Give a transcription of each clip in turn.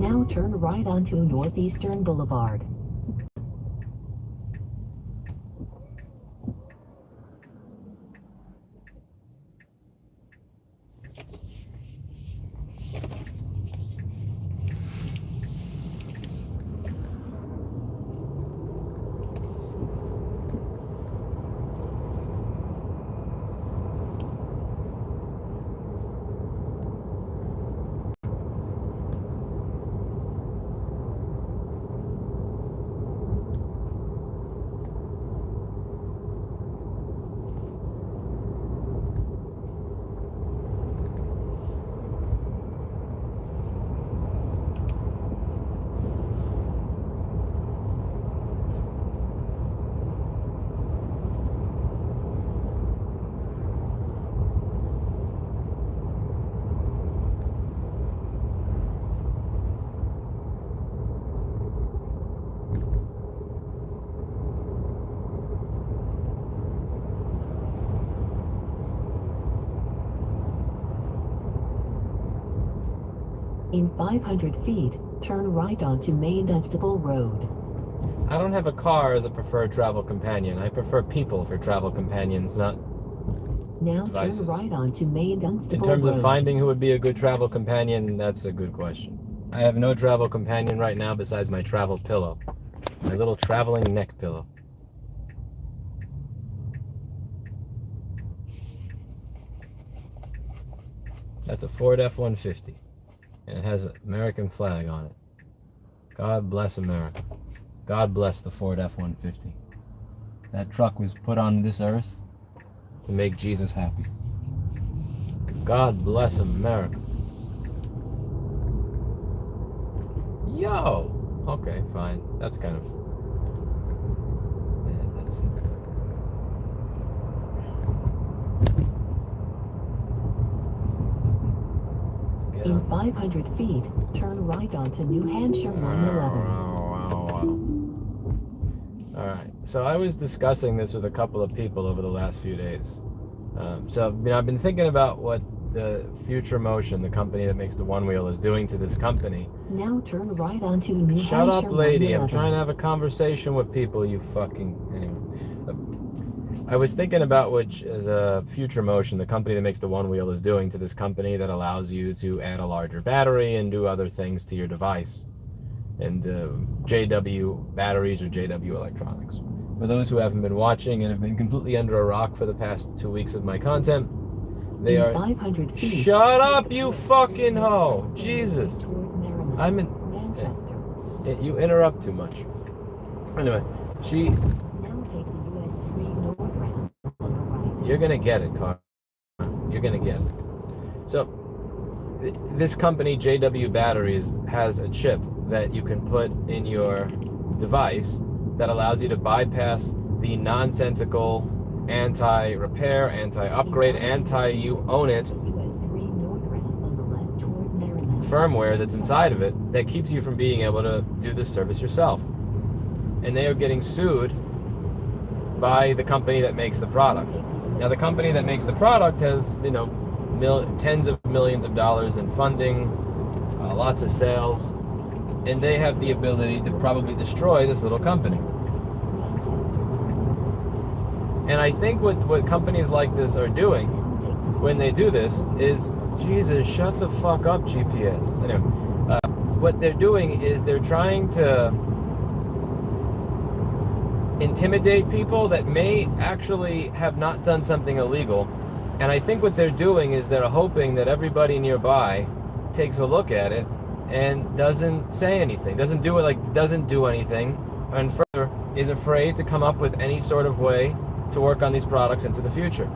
Now turn right onto Northeastern Boulevard. In 500 feet, turn right onto Main Dunstable Road. I don't have a car as a preferred travel companion. I prefer people for travel companions, not Now devices. turn right onto Main Dunstable In terms Road. of finding who would be a good travel companion, that's a good question. I have no travel companion right now besides my travel pillow. My little traveling neck pillow. That's a Ford F-150. And it has an American flag on it. God bless America. God bless the Ford F-150. That truck was put on this earth to make Jesus happy. God bless America. Yo! Okay, fine. That's kind of... Yeah, that's... In 500 feet, turn right onto New Hampshire 111. Alright, so I was discussing this with a couple of people over the last few days. I've been thinking about what the Future Motion, the company that makes the One Wheel, is doing to this company. Now turn right onto New Hampshire 111. Shut up, lady. I'm trying to have a conversation with people, you fucking... Anyway. I was thinking about what the Future Motion, the company that makes the One Wheel, is doing to this company that allows you to add a larger battery and do other things to your device. And JW batteries or JW electronics. For those who haven't been watching and have been completely under a rock for the past 2 weeks of my content, they are... 500 feet. Shut up, you fucking hoe! Jesus! I'm in... Manchester. You interrupt too much. Anyway, she... You're gonna get it, Carl. You're gonna get it. So, this company, JW Batteries, has a chip that you can put in your device that allows you to bypass the nonsensical anti-repair, anti-upgrade, anti-you-own-it firmware that's inside of it that keeps you from being able to do this service yourself. And they are getting sued by the company that makes the product. Now, the company that makes the product has, tens of millions of dollars in funding, lots of sales, and they have the ability to probably destroy this little company. And I think what companies like this are doing when they do this is, Jesus, shut the fuck up, GPS. Anyway, what they're doing is they're trying to intimidate people that may actually have not done something illegal. And I think what they're doing is they're hoping that everybody nearby takes a look at it and doesn't say anything, doesn't do anything, and further is afraid to come up with any sort of way to work on these products into the future.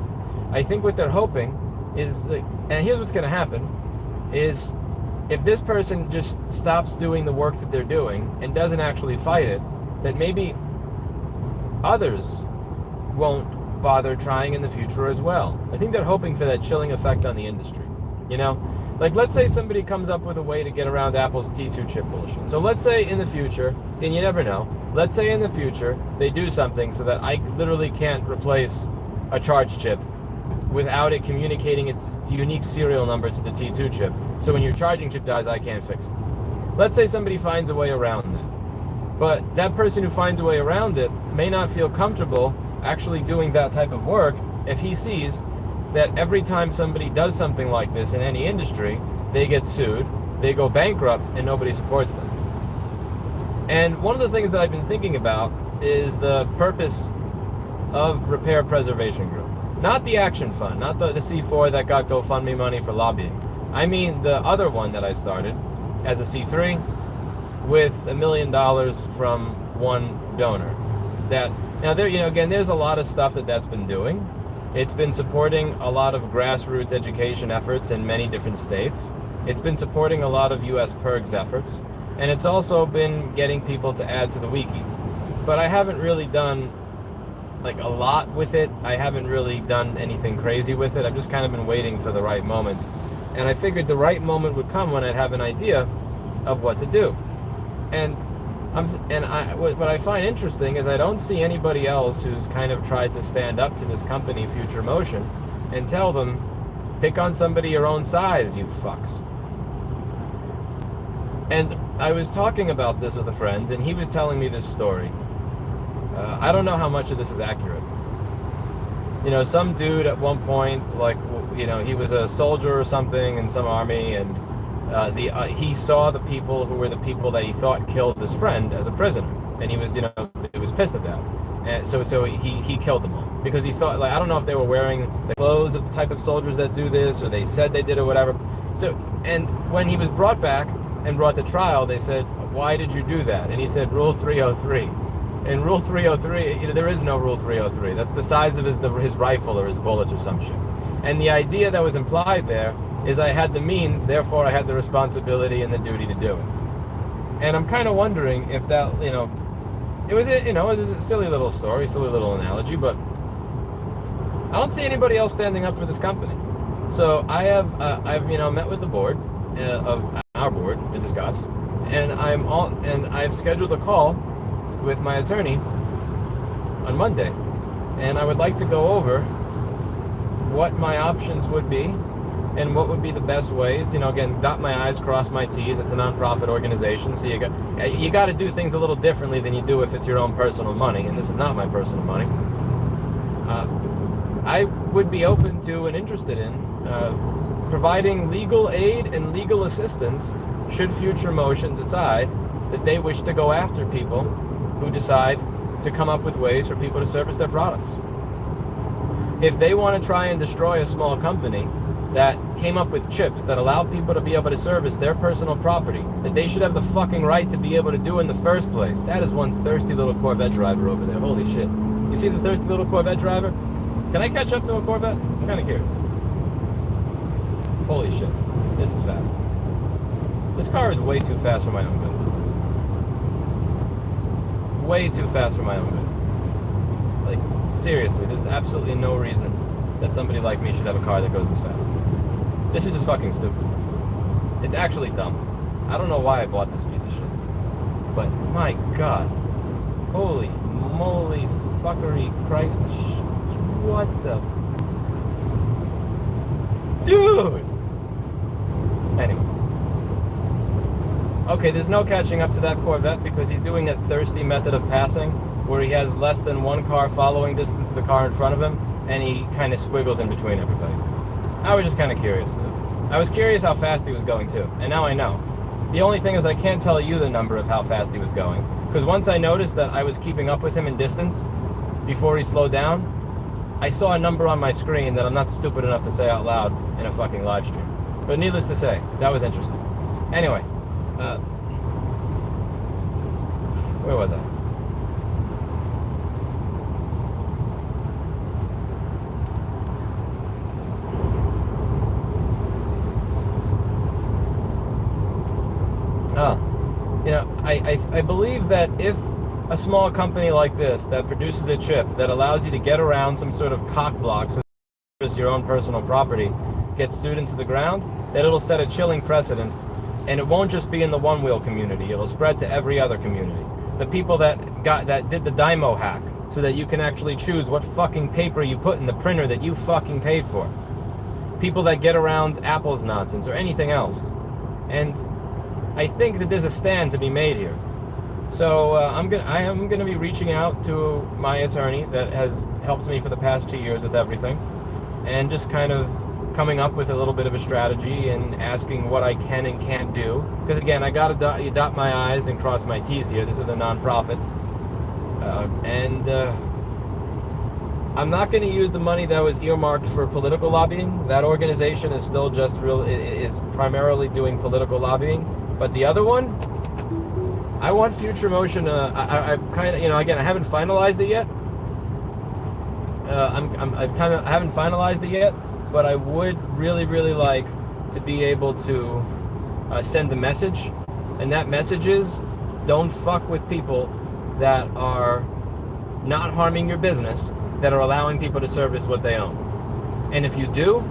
I think what they're hoping is, and here's what's going to happen, is if this person just stops doing the work that they're doing and doesn't actually fight it, that maybe others won't bother trying in the future as well. I think they're hoping for that chilling effect on the industry. Like, let's say somebody comes up with a way to get around Apple's T2 chip bullshit. So let's say in the future, and you never know, let's say in the future they do something so that I literally can't replace a charge chip without it communicating its unique serial number to the T2 chip. So when your charging chip dies, I can't fix it. let's say somebody finds a way around that. But that person who finds a way around it may not feel comfortable actually doing that type of work if he sees that every time somebody does something like this in any industry, they get sued, they go bankrupt, and nobody supports them. And one of the things that I've been thinking about is the purpose of Repair Preservation Group. Not the Action Fund, not the C4 that got GoFundMe money for lobbying. I mean the other one that I started as a C3 with $1 million from one donor. That now there, again, there's a lot of stuff that's been doing. It's been supporting a lot of grassroots education efforts in many different states. It's been supporting a lot of US PIRGs efforts, and it's also been getting people to add to the wiki. But I haven't really done like a lot with it. I haven't really done anything crazy with it. I've just kind of been waiting for the right moment. And I figured the right moment would come when I'd have an idea of what to do. And what I find interesting is I don't see anybody else who's kind of tried to stand up to this company, Future Motion, and tell them, pick on somebody your own size, you fucks. And I was talking about this with a friend, and he was telling me this story. I don't know how much of this is accurate. Some dude at one point, he was a soldier or something in some army, and he saw the people who were the people that he thought killed his friend as a prisoner, and he was, he was pissed at that, and so he killed them all because he thought, I don't know if they were wearing the clothes of the type of soldiers that do this, or they said they did or whatever. So, and when he was brought back and brought to trial, they said, "Why did you do that?" And he said, "Rule 303." And Rule 303, there is no Rule 303. That's the size of his rifle or his bullets or some shit. And the idea that was implied there is I had the means, therefore I had the responsibility and the duty to do it. And I'm kind of wondering if that, it was a silly little story, silly little analogy, but I don't see anybody else standing up for this company. So I've met with the board of our board to discuss, and I've scheduled a call with my attorney on Monday, and I would like to go over what my options would be and what would be the best ways. Again, dot my I's, cross my T's. It's a non-profit organization, so you got to do things a little differently than you do if it's your own personal money, and this is not my personal money. I would be open to and interested in providing legal aid and legal assistance should Future Motion decide that they wish to go after people who decide to come up with ways for people to service their products. If they want to try and destroy a small company that came up with chips that allow people to be able to service their personal property, that they should have the fucking right to be able to do in the first place. That is one thirsty little Corvette driver over there. Holy shit. You see the thirsty little Corvette driver? Can I catch up to a Corvette? I'm kind of curious. Holy shit. This is fast. This car is way too fast for my own good. Way too fast for my own good. Seriously, there's absolutely no reason that somebody like me should have a car that goes this fast. This is just fucking stupid. It's actually dumb. I don't know why I bought this piece of shit. But, my God. Holy moly fuckery Christ. What the... Dude! Anyway. Okay, there's no catching up to that Corvette because he's doing that thirsty method of passing where he has less than one car following distance to the car in front of him, and he kind of squiggles in between everybody. I was just kind of curious. I was curious how fast he was going too, and now I know. The only thing is I can't tell you the number of how fast he was going, because once I noticed that I was keeping up with him in distance before he slowed down, I saw a number on my screen that I'm not stupid enough to say out loud in a fucking live stream. But needless to say, that was interesting. Anyway, where was I? I believe that if a small company like this that produces a chip that allows you to get around some sort of cock blocks and service your own personal property gets sued into the ground, that it'll set a chilling precedent, and it won't just be in the one-wheel community, it'll spread to every other community. The people that did the Dymo hack so that you can actually choose what fucking paper you put in the printer that you fucking paid for. People that get around Apple's nonsense or anything else. And I think that there's a stand to be made here. So I am gonna be reaching out to my attorney that has helped me for the past 2 years with everything, and just kind of coming up with a little bit of a strategy and asking what I can and can't do. Because again, I gotta dot my I's and cross my T's here. This is a non-profit, and I'm not going to use the money that was earmarked for political lobbying. That organization is still is primarily doing political lobbying. But the other one, I want Future Motion. I kind of, again, I haven't finalized it yet. I haven't finalized it yet, but I would really, really like to be able to send a message, and that message is: don't fuck with people that are not harming your business, that are allowing people to service what they own. And if you do,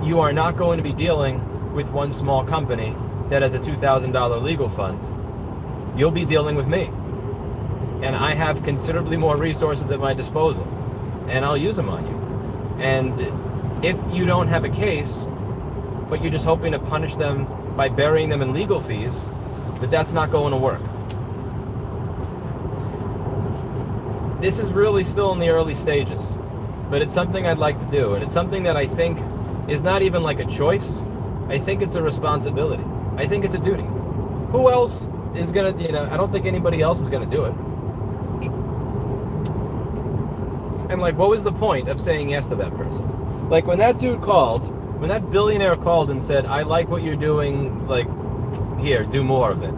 you are not going to be dealing with one small company that has a $2,000 legal fund. You'll be dealing with me. And I have considerably more resources at my disposal, and I'll use them on you. And if you don't have a case, but you're just hoping to punish them by burying them in legal fees, that's not going to work. This is really still in the early stages, but it's something I'd like to do, and it's something that I think is not even like a choice. I think it's a responsibility. I think it's a duty. Who else is gonna, I don't think anybody else is gonna do it. And like, what was the point of saying yes to that person? Like, when that dude called, when that billionaire called and said, I like what you're doing, like, here, do more of it,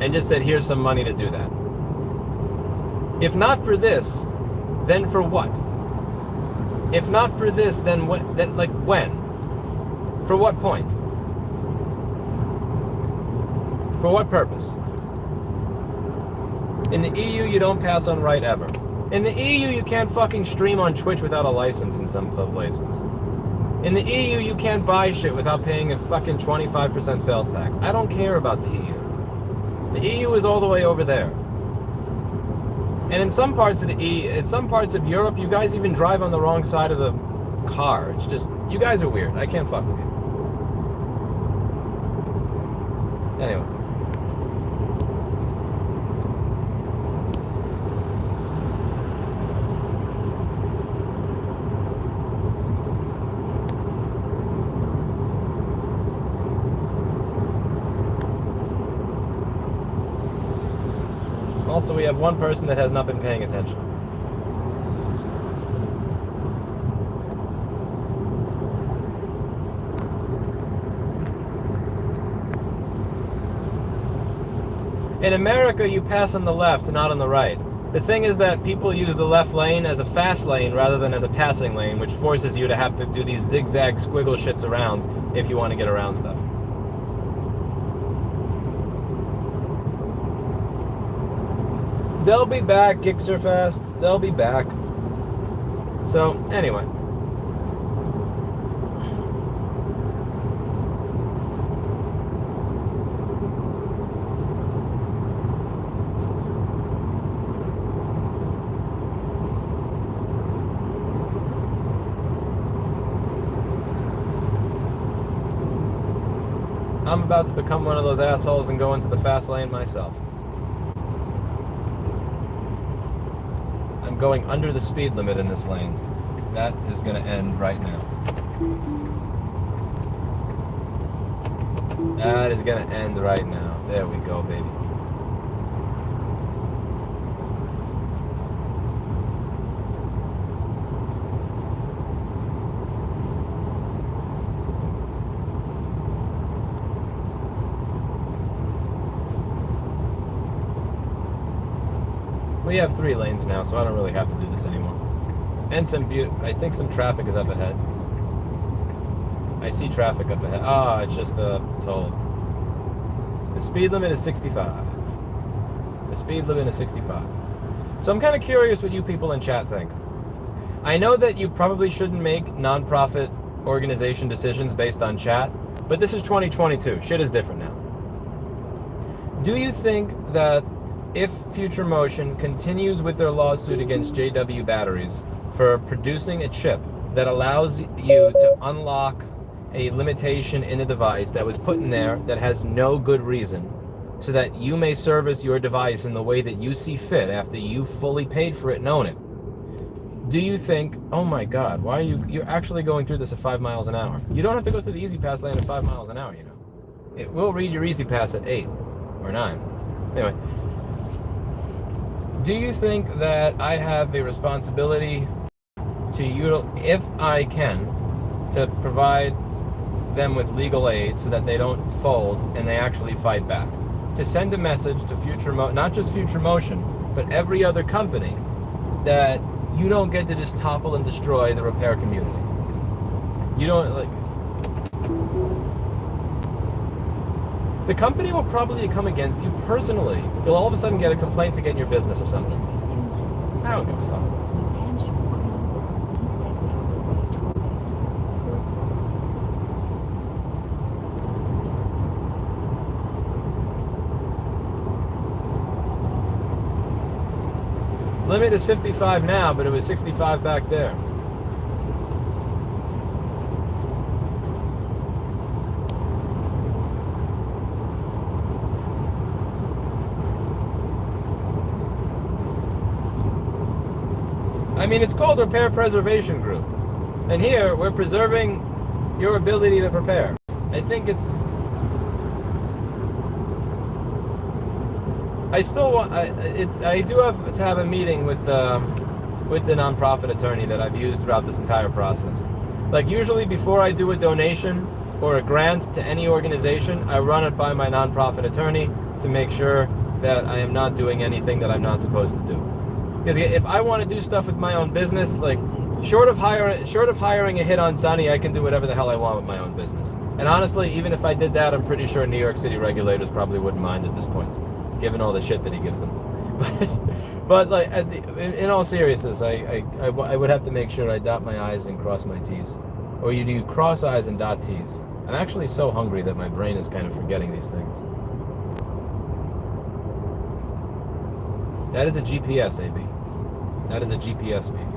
and just said, here's some money to do that. If not for this, then for what? If not for this, then when? Then like when? For what point? For what purpose? In the EU, you don't pass on right ever. In the EU, you can't fucking stream on Twitch without a license in some places. In the EU, you can't buy shit without paying a fucking 25% sales tax. I don't care about the EU. The EU is all the way over there. And in some parts of in some parts of Europe, you guys even drive on the wrong side of the car. It's just, you guys are weird. I can't fuck with you. Anyway. Also, we have one person that has not been paying attention. In America, you pass on the left, not on the right. The thing is that people use the left lane as a fast lane rather than as a passing lane, which forces you to have to do these zigzag squiggle shits around if you want to get around stuff. They'll be back, Gixerfest. They'll be back. So, anyway. I'm about to become one of those assholes and go into the fast lane myself. I'm going under the speed limit in this lane. That is going to end right now. That is going to end right now. There we go, baby. We have 3 lanes now, so I don't really have to do this anymore. And I think some traffic is up ahead. I see traffic up ahead. Ah, it's just the toll. The speed limit is 65. The speed limit is 65. So I'm kind of curious what you people in chat think. I know that you probably shouldn't make non-profit organization decisions based on chat, but this is 2022. Shit is different now. Do you think that if Future Motion continues with their lawsuit against JW Batteries for producing a chip that allows you to unlock a limitation in the device that was put in there that has no good reason, so that you may service your device in the way that you see fit after you fully paid for it and own it. Do you think, oh my God, why are you're actually going through this at 5 miles an hour? You don't have to go through the Easy Pass lane at 5 miles an hour, you know. It will read your Easy Pass at 8 or 9. Anyway, do you think that I have a responsibility to, if I can, to provide them with legal aid so that they don't fold and they actually fight back? To send a message to not just Future Motion, but every other company that you don't get to just topple and destroy the repair community. You don't, like... The company will probably come against you personally. You'll all of a sudden get a complaint to get in your business or something. I don't give a fuck. Limit is 55 now, but it was 65 back there. I mean, it's called Repair Preservation Group. And here, we're preserving your ability to prepare. I think it's... I still want. I do have to have a meeting with the nonprofit attorney that I've used throughout this entire process. Like, usually before I do a donation or a grant to any organization, I run it by my nonprofit attorney to make sure that I am not doing anything that I'm not supposed to do. Because if I want to do stuff with my own business, like short of hiring a hit on Sonny, I can do whatever the hell I want with my own business. And honestly, even if I did that, I'm pretty sure New York City regulators probably wouldn't mind at this point, given all the shit that he gives them. But like, in all seriousness, I would have to make sure I dot my I's and cross my T's. Or you do cross I's and dot T's. I'm actually so hungry that my brain is kind of forgetting these things. That is a GPS, AB. That is a GPS speaking.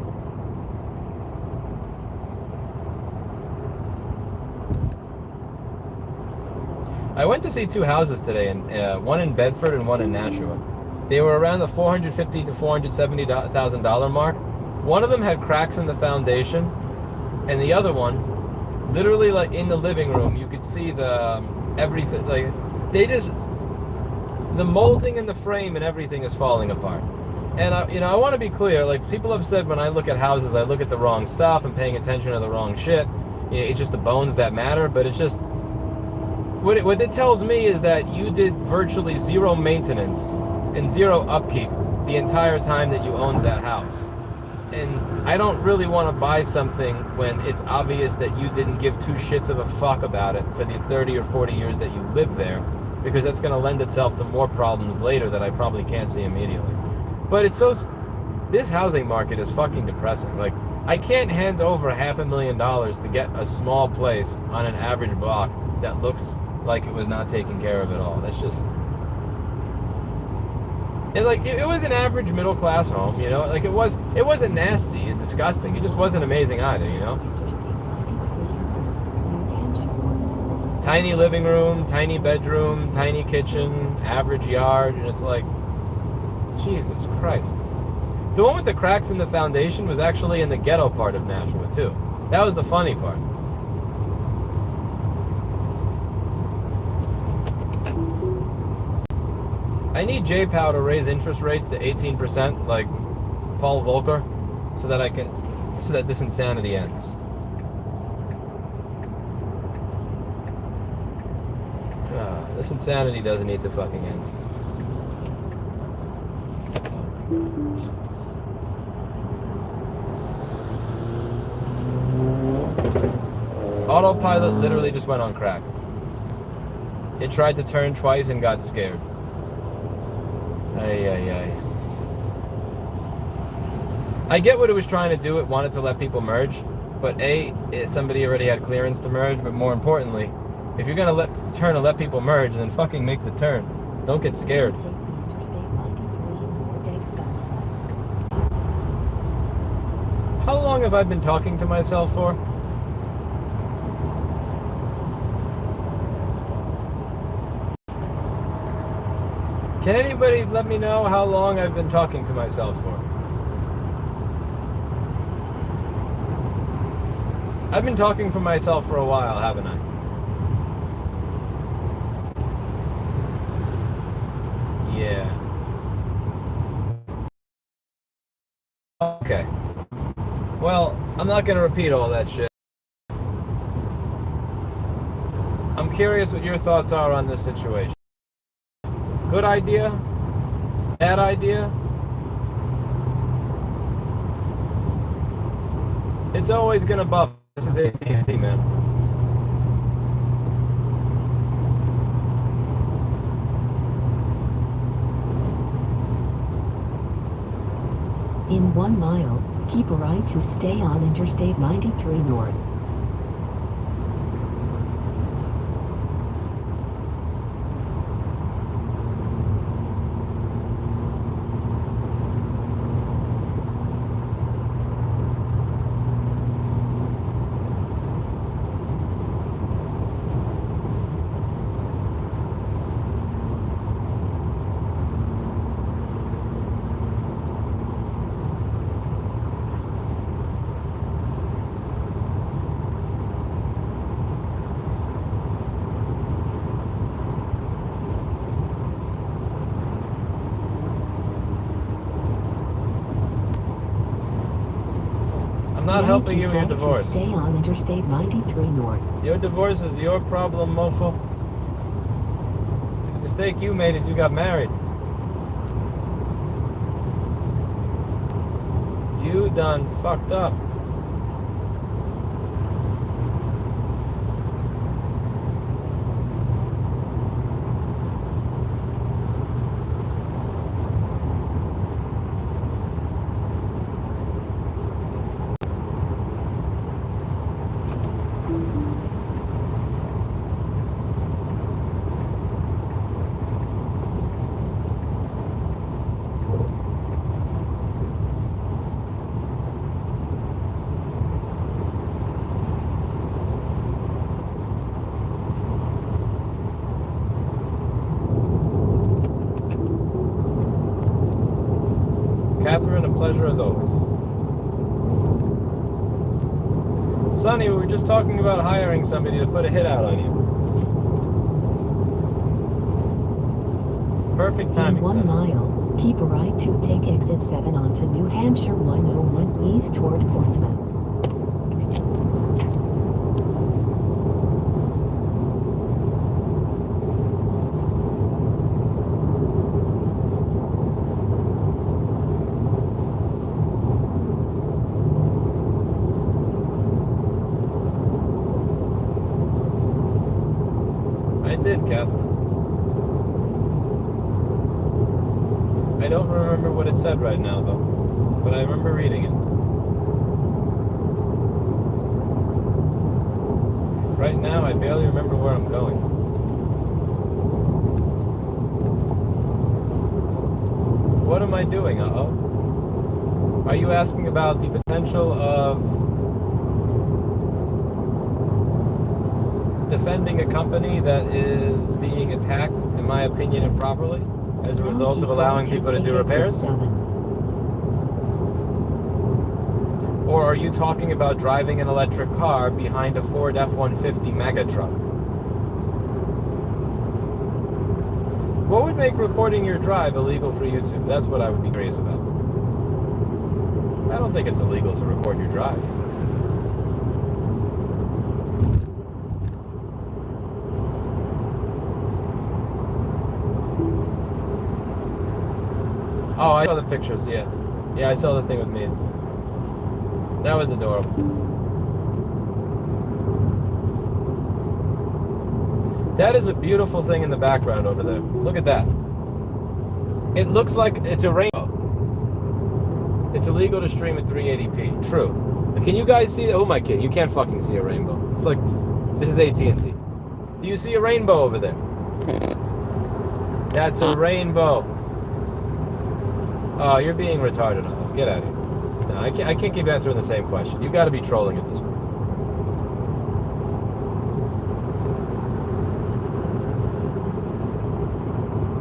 I went to see two houses today, and one in Bedford and one in Nashua. They were around the $450,000 to $470,000 mark. One of them had cracks in the foundation, and the other one, literally like in the living room, you could see the everything. Like the molding in the frame and everything is falling apart. And I want to be clear. Like, people have said, when I look at houses, I look at the wrong stuff and paying attention to the wrong shit. It's just the bones that matter. But it's just what it tells me is that you did virtually zero maintenance and zero upkeep the entire time that you owned that house. And I don't really want to buy something when it's obvious that you didn't give two shits of a fuck about it for the 30 or 40 years that you lived there, because that's going to lend itself to more problems later that I probably can't see immediately. But this housing market is fucking depressing. Like, I can't hand over $500,000 to get a small place on an average block that looks like it was not taken care of at all. That's just... It was an average middle class home, you know? Like, it wasn't nasty and disgusting. It just wasn't amazing either, you know? Tiny living room, tiny bedroom, tiny kitchen, average yard, and it's like, Jesus Christ. The one with the cracks in the foundation was actually in the ghetto part of Nashua, too. That was the funny part. I need J-Pow to raise interest rates to 18%, like Paul Volcker, so that this insanity ends. This insanity doesn't need to fucking end. Oh my gosh. Autopilot literally just went on crack. It tried to turn twice and got scared. I get what it was trying to do. It wanted to let people merge, but somebody already had clearance to merge. But more importantly, if you're gonna let people merge, then fucking make the turn. Don't get scared. How long have I been talking to myself for? Can anybody let me know how long I've been talking to myself for? I've been talking for myself for a while, haven't I? Yeah. Okay. Well, I'm not going to repeat all that shit. I'm curious what your thoughts are on this situation. Good idea? Bad idea? It's always going to buff. This is AT&T, man. In 1 mile, keep a right to stay on Interstate 93 North. I'm not helping you with your divorce. Stay on Interstate 93 North. Your divorce is your problem, mofo. The mistake you made is you got married. You done fucked up. Catherine, a pleasure as always. Sonny, we were just talking about hiring somebody to put a hit out on you. Perfect timing, In 1 Sonny. mile, keep a right to take exit 7 onto New Hampshire 101 east toward Portsmouth. I did, Catherine. I don't remember what it said right now, though, but I remember reading it. Right now, I barely remember where I'm going. What am I doing? Uh-oh. Are you asking about the potential of defending a company that is being attacked, in my opinion, improperly, as a result of allowing people to do repairs? Or are you talking about driving an electric car behind a Ford F-150 mega truck? What would make recording your drive illegal for YouTube? That's what I would be curious about. I don't think it's illegal to record your drive. Oh, I saw the pictures, yeah. Yeah, I saw the thing with me. That was adorable. That is a beautiful thing in the background over there. Look at that. It looks like it's a rainbow. It's illegal to stream at 380p. True. Can you guys see that? Oh my kid, you can't fucking see a rainbow. It's like, this is AT&T. Do you see a rainbow over there? That's a rainbow. Oh, you're being retarded. Oh, get out of here. No, I can't keep answering the same question. You got to be trolling at this point.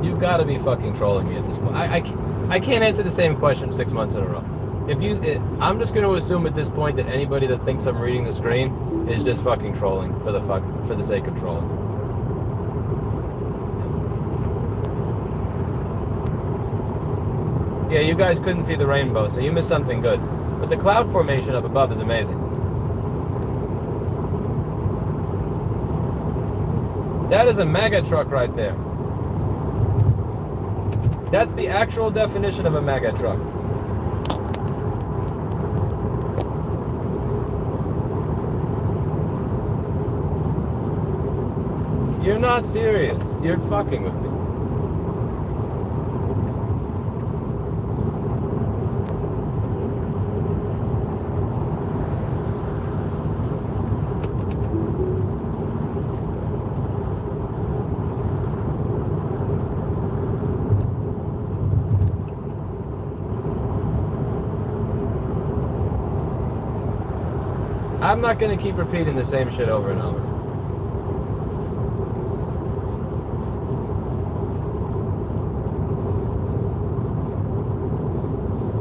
You've got to be fucking trolling me at this point. I can't answer the same question 6 months in a row. I'm just going to assume at this point that anybody that thinks I'm reading the screen is just fucking trolling for the sake of trolling. Yeah, you guys couldn't see the rainbow, so you missed something good. But the cloud formation up above is amazing. That is a mega truck right there. That's the actual definition of a mega truck. You're not serious. You're fucking with me. I'm not going to keep repeating the same shit over and over.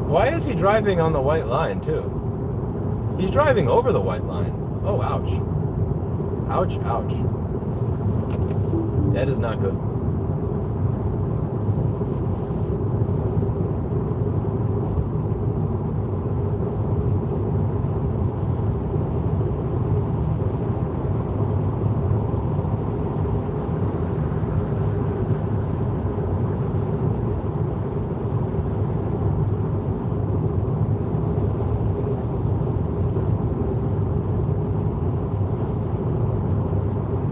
Why is he driving on the white line, too? He's driving over the white line. Oh, ouch. Ouch, ouch. That is not good.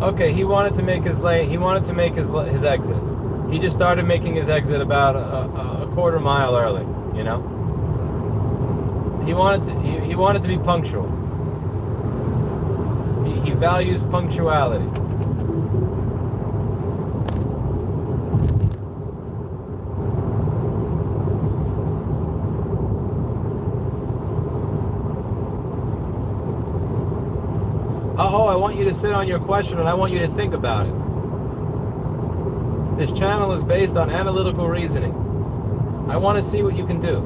Okay, he wanted to make his lane. He wanted to make his exit. He just started making his exit about a quarter mile early. You know. He wanted to be punctual. He values punctuality. Oh, I want you to sit on your question and I want you to think about it. This channel is based on analytical reasoning. I want to see what you can do.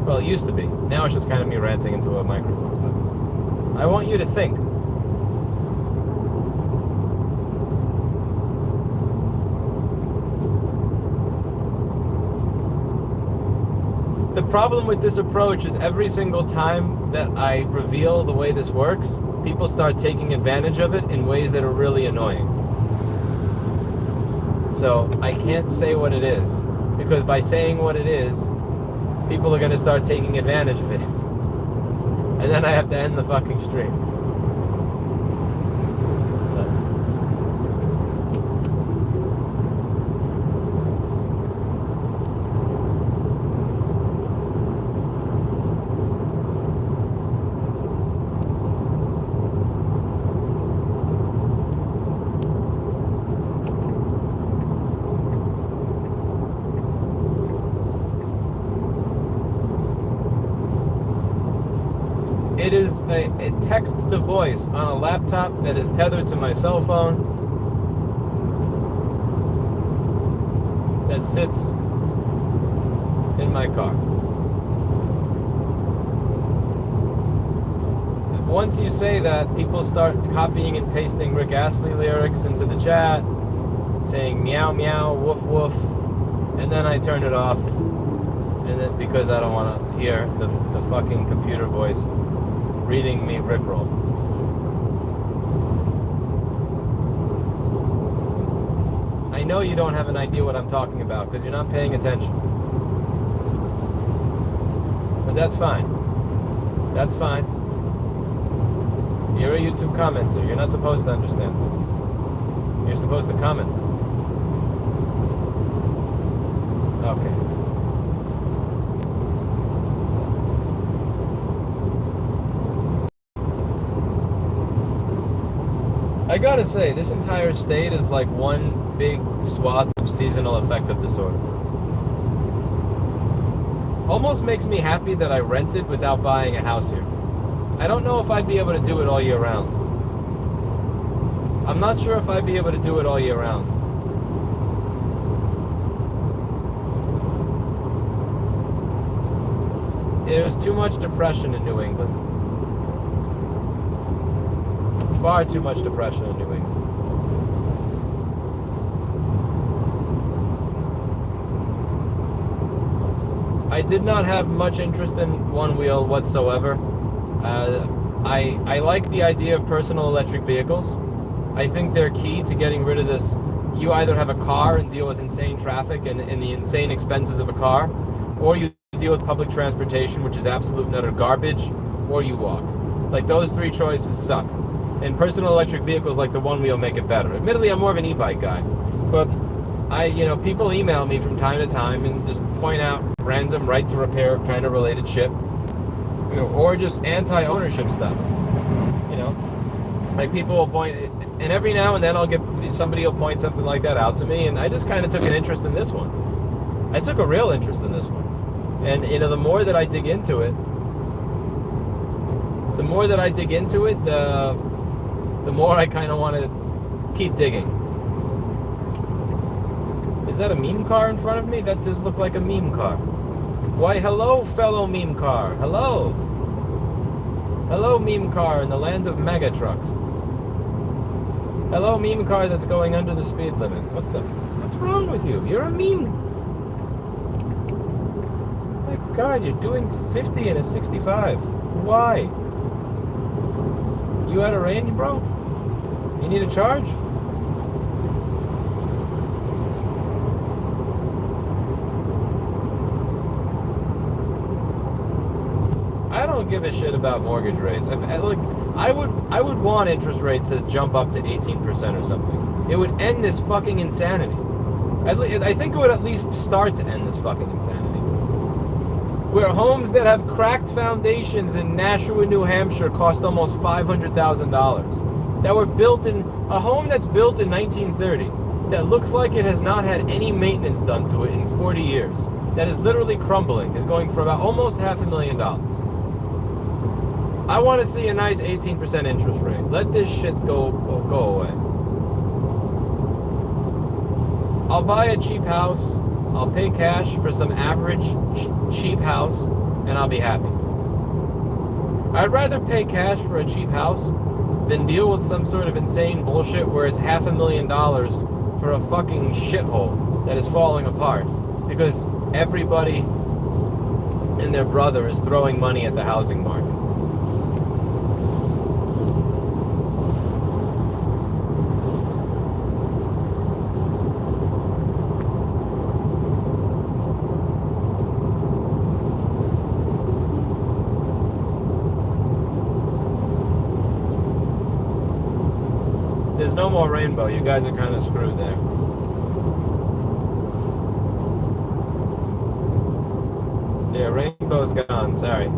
Well, it used to be. Now it's just kind of me ranting into a microphone. But I want you to think. The problem with this approach is every single time that I reveal the way this works, people start taking advantage of it in ways that are really annoying. So I can't say what it is, because by saying what it is, people are going to start taking advantage of it. And then I have to end the fucking stream. It is a text to voice on a laptop that is tethered to my cell phone that sits in my car. Once you say that, people start copying and pasting Rick Astley lyrics into the chat, saying meow meow, woof woof, and then I turn it off, and then because I don't want to hear the fucking computer voice reading me rickroll. I know you don't have an idea what I'm talking about because you're not paying attention. But that's fine. That's fine. You're a YouTube commenter. You're not supposed to understand things. You're supposed to comment. Okay. I gotta say, this entire state is like one big swath of seasonal affective disorder. Almost makes me happy that I rented without buying a house here. I don't know if I'd be able to do it all year round. I'm not sure if I'd be able to do it all year round. There's too much depression in New England. Far too much depression in New England. I did not have much interest in one wheel whatsoever. I like the idea of personal electric vehicles. I think they're key to getting rid of this. You either have a car and deal with insane traffic and the insane expenses of a car, or you deal with public transportation, which is absolute and utter garbage, or you walk. Like, those three choices suck. And personal electric vehicles like the one wheel make it better. Admittedly, I'm more of an e-bike guy, but people email me from time to time and just point out random right to repair kind of related shit, or just anti-ownership stuff. Like, people will point, and every now and then somebody will point something like that out to me, and I just kind of took an interest in this one. I took a real interest in this one, and the more that I dig into it, the more I kind of want to keep digging. Is that a meme car in front of me? That does look like a meme car. Why, hello, fellow meme car. Hello. Hello, meme car in the land of mega trucks. Hello, meme car that's going under the speed limit. What's wrong with you? You're a meme. My God, you're doing 50 in a 65. Why? You out of range, bro? You need a charge? I don't give a shit about mortgage rates. I would want interest rates to jump up to 18% or something. It would end this fucking insanity. I think it would at least start to end this fucking insanity. Where homes that have cracked foundations in Nashua, New Hampshire cost almost $500,000. That were built in a home that's built in 1930 that looks like it has not had any maintenance done to it in 40 years. That is literally crumbling, is going for about almost $500,000. I want to see a nice 18% interest rate. Let this shit go away. I'll buy a cheap house. I'll pay cash for some average cheap house, and I'll be happy. I'd rather pay cash for a cheap house than deal with some sort of insane bullshit where it's $500,000 for a fucking shithole that is falling apart because everybody and their brother is throwing money at the housing market. There's no more rainbow. You guys are kind of screwed there. Yeah, rainbow's gone. Sorry.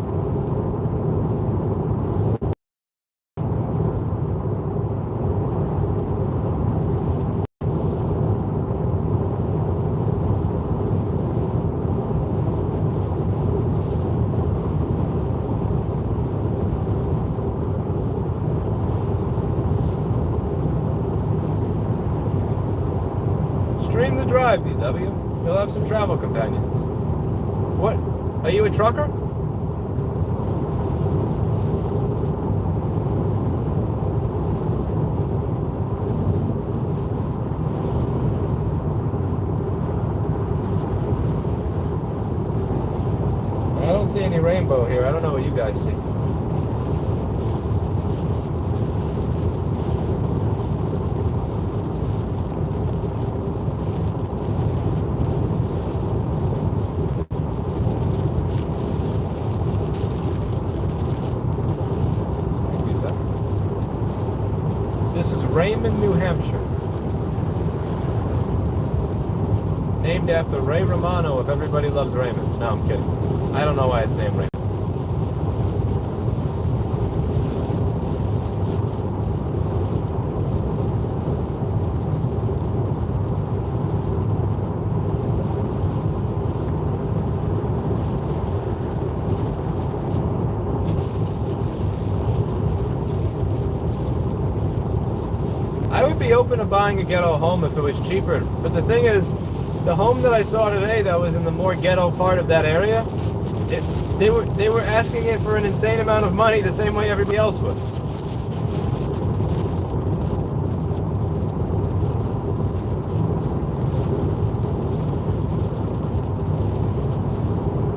Stream the drive, VW. You'll have some travel companions. What? Are you a trucker? I don't see any rainbow here. I don't know what you guys see. Raymond, New Hampshire. Named after Ray Romano of Everybody Loves Raymond. No, I'm kidding. I don't know why it's named Raymond. I would be open to buying a ghetto home if it was cheaper, but the thing is, the home that I saw today that was in the more ghetto part of that area They were asking it for an insane amount of money the same way everybody else was.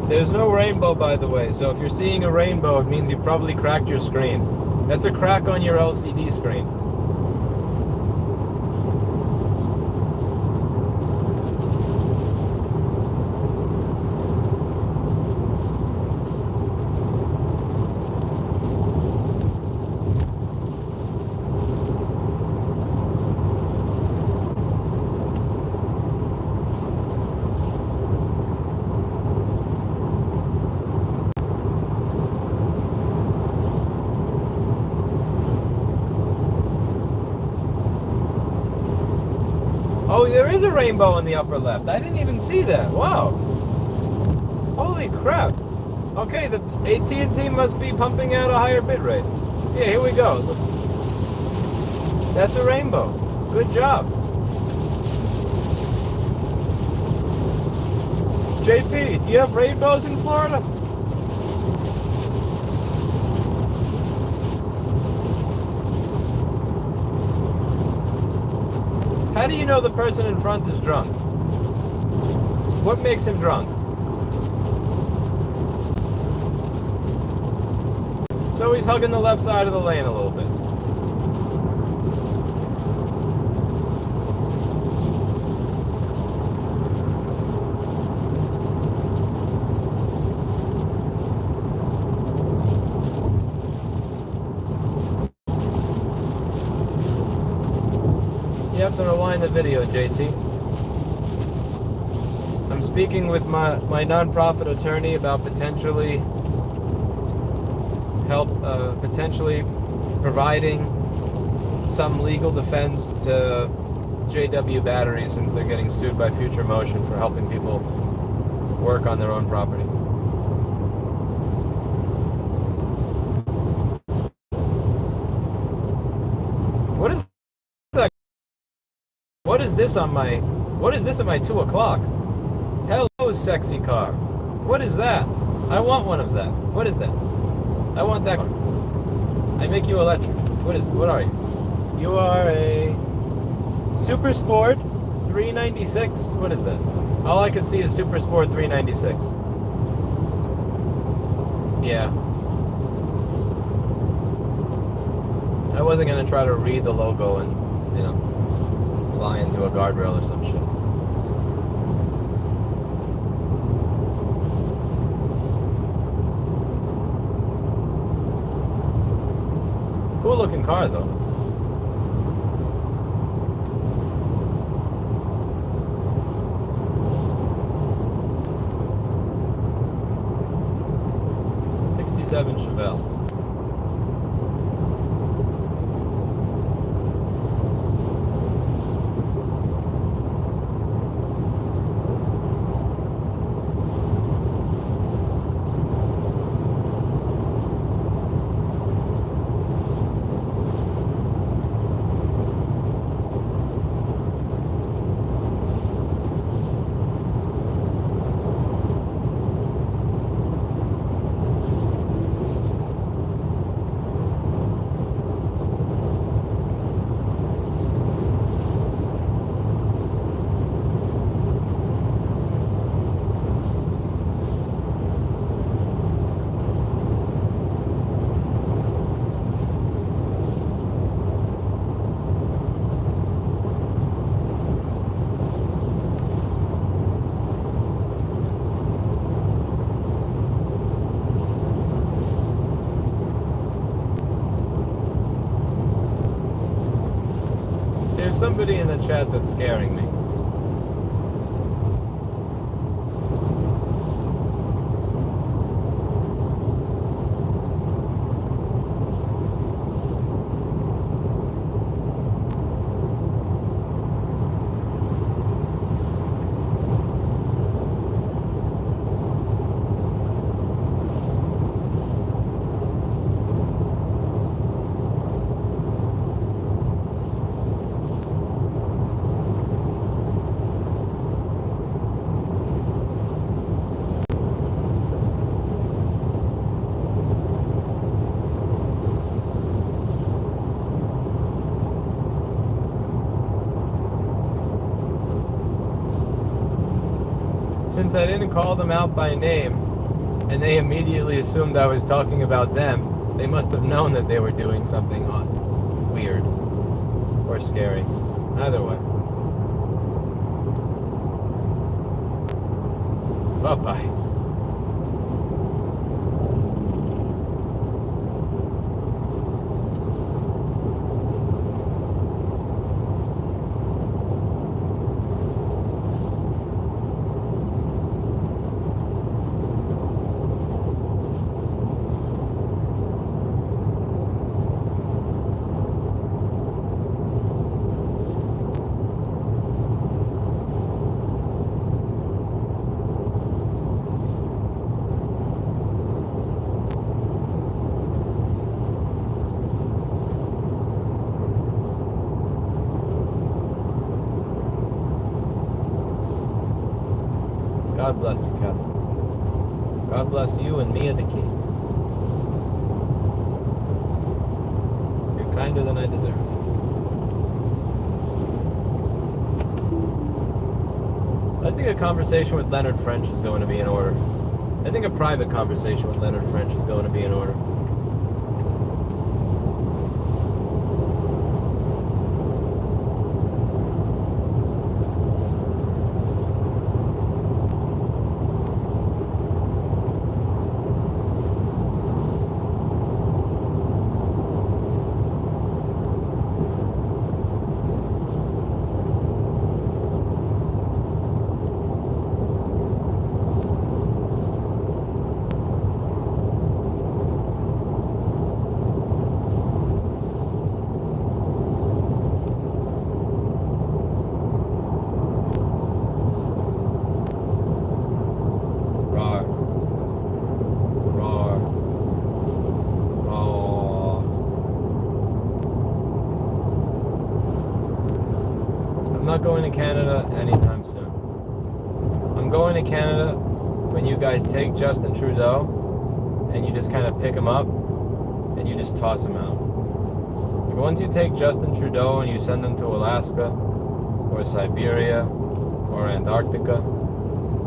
There's no rainbow, by the way, so if you're seeing a rainbow, it means you probably cracked your screen. That's a crack on your LCD screen. Oh, there is a rainbow on the upper left. I didn't even see that. Wow. Holy crap. Okay, the AT&T must be pumping out a higher bit rate. Yeah, here we go. That's a rainbow. Good job. JP, do you have rainbows in Florida? How do you know the person in front is drunk? What makes him drunk? So he's hugging the left side of the lane a little bit. You have to rewind the video, JT. I'm speaking with my nonprofit attorney about potentially providing some legal defense to JW Batteries since they're getting sued by Future Motion for helping people work on their own property. What is that? What is this at my 2 o'clock? Hello, sexy car. What is that? I want one of that. What is that? I want that car. I make you electric. What are you? You are a Super Sport 396. What is that? All I can see is Super Sport 396. Yeah. I wasn't gonna try to read the logo and, fly into a guardrail or some shit. Cool looking car though. '67 Chevelle. There's somebody in the chat that's scaring me. since I didn't call them out by name, and they immediately assumed I was talking about them, they must have known that they were doing something weird or scary. Either way. Bye-bye. God bless you, Catherine. God bless you and Mia the Key. You're kinder than I deserve. I think a conversation with Leonard French is going to be in order. I think a private conversation with Leonard French is going to be in order. Going to Canada anytime soon. I'm going to Canada when you guys take Justin Trudeau and you just kind of pick him up and you just toss him out. Like once you take Justin Trudeau and you send him to Alaska or Siberia or Antarctica,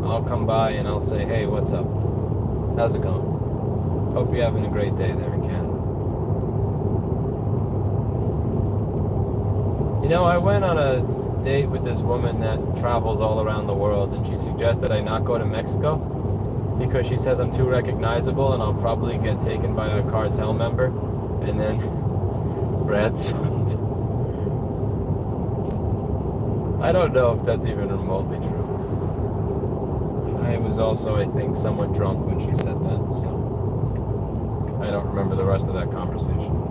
I'll come by and I'll say, hey, what's up? How's it going? Hope you're having a great day there in Canada. You know, I went on a date with this woman that travels all around the world, and she suggested I not go to Mexico because she says I'm too recognizable and I'll probably get taken by a cartel member and then ransomed. I don't know if that's even remotely true. I was also, I think, somewhat drunk when she said that, so I don't remember the rest of that conversation.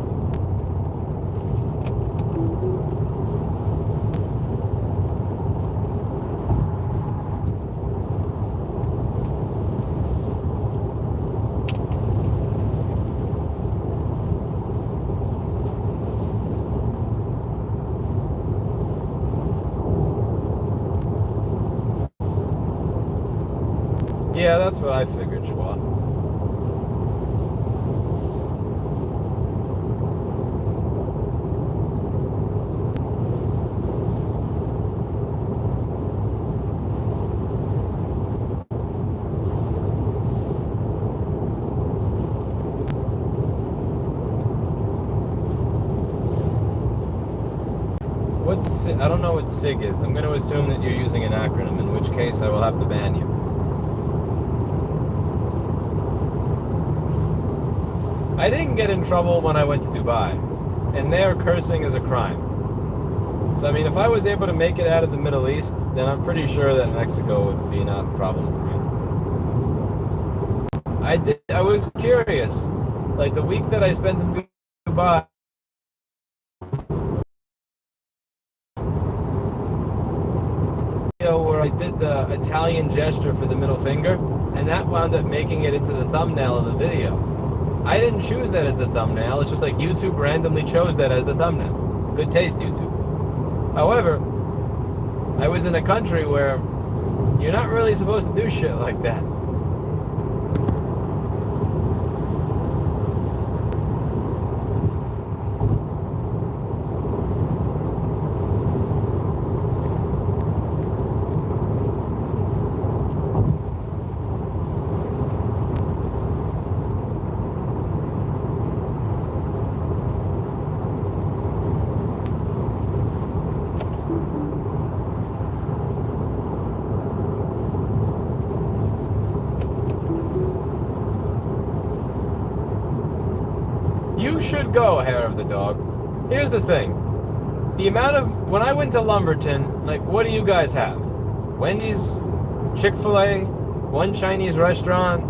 Yeah, that's what I figured, Schwa. I don't know what SIG is. I'm going to assume that you're using an acronym, in which case I will have to ban you. I didn't get in trouble when I went to Dubai, and there cursing is a crime. So I mean, if I was able to make it out of the Middle East, then I'm pretty sure that Mexico would be not a problem for me. I was curious, like the week that I spent in Dubai, where I did the Italian gesture for the middle finger, and that wound up making it into the thumbnail of the video. I didn't choose that as the thumbnail. It's just like YouTube randomly chose that as the thumbnail. Good taste, YouTube. However, I was in a country where you're not really supposed to do shit like that. You should go, hair of the dog. Here's the thing. The amount of... When I went to Lumberton, like, what do you guys have? Wendy's, Chick-fil-A, one Chinese restaurant.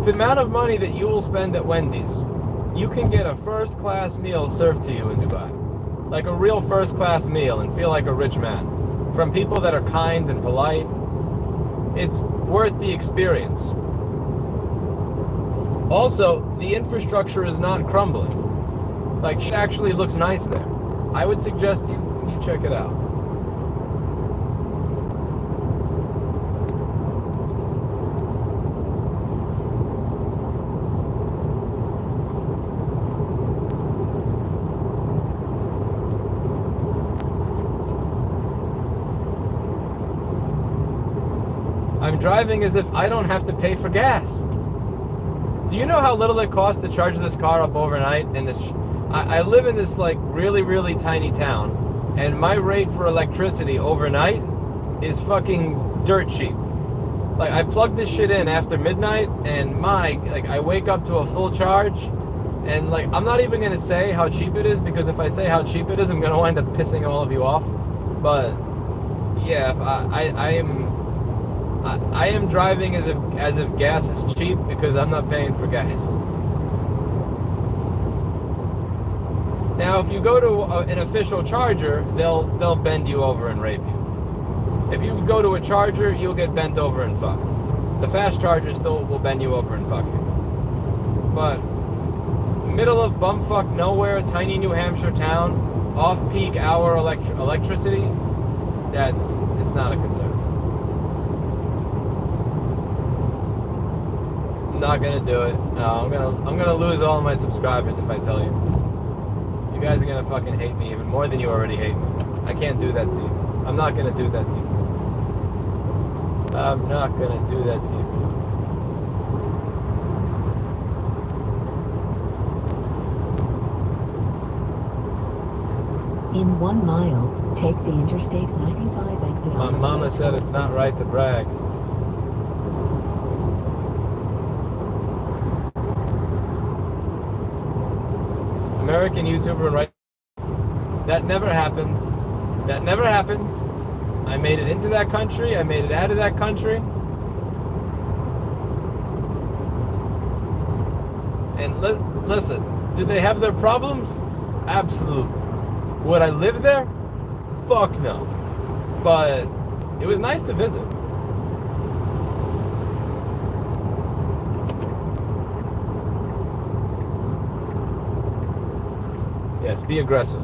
For the amount of money that you will spend at Wendy's, you can get a first-class meal served to you in Dubai. Like a real first-class meal and feel like a rich man. From people that are kind and polite. It's worth the experience. Also, the infrastructure is not crumbling. Like, shit actually looks nice there. I would suggest you check it out. I'm driving as if I don't have to pay for gas. Do you know how little it costs to charge this car up overnight? And I live in this like really, really tiny town, and my rate for electricity overnight is fucking dirt cheap. Like, I plug this shit in after midnight, and I wake up to a full charge, and like, I'm not even gonna say how cheap it is, because if I say how cheap it is, I'm gonna wind up pissing all of you off. But yeah, if I am driving as if gas is cheap, because I'm not paying for gas. Now, if you go to an official charger, they'll bend you over and rape you. If you go to a charger, you'll get bent over and fucked. The fast charger still will bend you over and fuck you. But middle of bumfuck nowhere, tiny New Hampshire town, off-peak hour electricity, it's not a concern. I'm not gonna do it. No, I'm gonna lose all of my subscribers if I tell you. You guys are gonna fucking hate me even more than you already hate me. I can't do that to you. I'm not gonna do that to you. I'm not gonna do that to you. In 1 mile, take the Interstate 95 exit. My mama said it's not right to brag. American YouTuber and right. That never happened. That never happened. I made it into that country. I made it out of that country. And listen, did they have their problems? Absolutely. Would I live there? Fuck no. But it was nice to visit. Yes, be aggressive.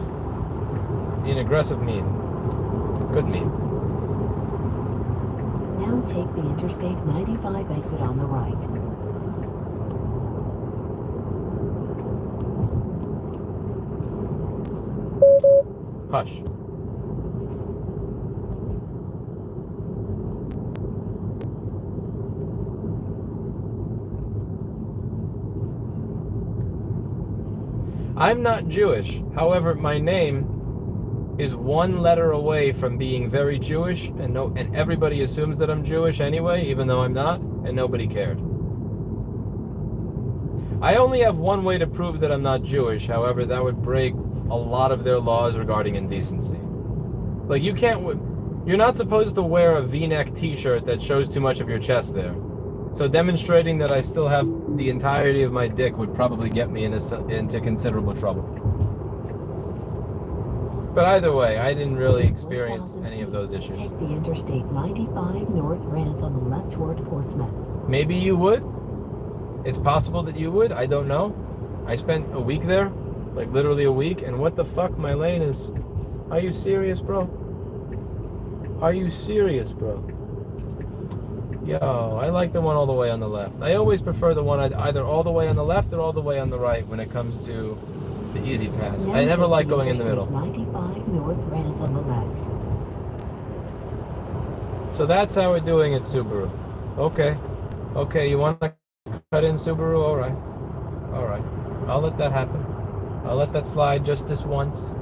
Be an aggressive meme. Good meme. Now take the Interstate 95 exit on the right. Hush. I'm not Jewish. However, my name is one letter away from being very Jewish, and everybody assumes that I'm Jewish anyway, even though I'm not, and nobody cared. I only have one way to prove that I'm not Jewish. However, that would break a lot of their laws regarding indecency. Like, you're not supposed to wear a V-neck t-shirt that shows too much of your chest there. So demonstrating that I still have the entirety of my dick would probably get me into considerable trouble. But either way, I didn't really experience any of those issues. Take the Interstate 95 north ramp on the left toward Portsmouth. Maybe you would. It's possible that you would. I don't know. I spent a week there, like literally a week, and what the fuck, my lane is... Are you serious, bro? Are you serious, bro? Yo, I like the one all the way on the left. I always prefer the one either all the way on the left or all the way on the right when it comes to the easy pass. I never like going in the middle. 95 north ramp on the left. So that's how we're doing it, Subaru. Okay. Okay, you want to cut in, Subaru? All right. All right. I'll let that happen. I'll let that slide just this once.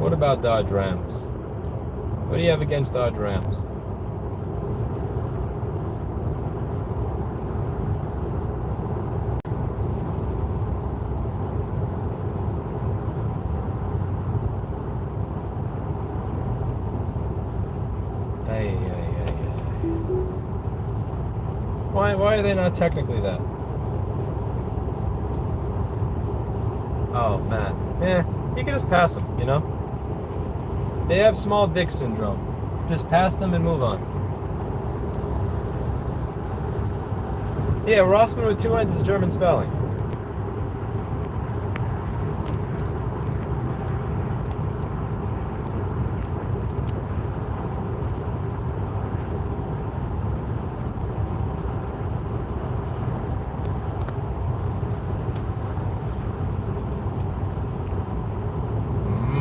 What about Dodge Rams? What do you have against Dodge Rams? Why are they not technically that? Oh, man. You can just pass them, you know? They have small dick syndrome. Just pass them and move on. Yeah, Rossmann with 2 N's is German spelling.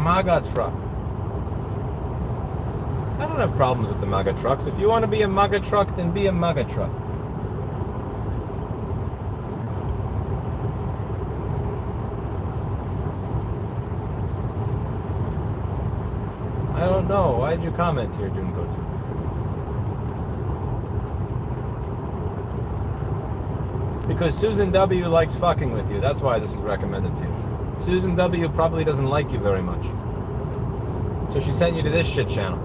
MAGA truck. I don't have problems with the MAGA trucks. If you want to be a MAGA truck, then be a MAGA truck. I don't know. Why did you comment here, Junko2? Because Susan W. likes fucking with you. That's why this is recommended to you. Susan W. probably doesn't like you very much. So she sent you to this shit channel.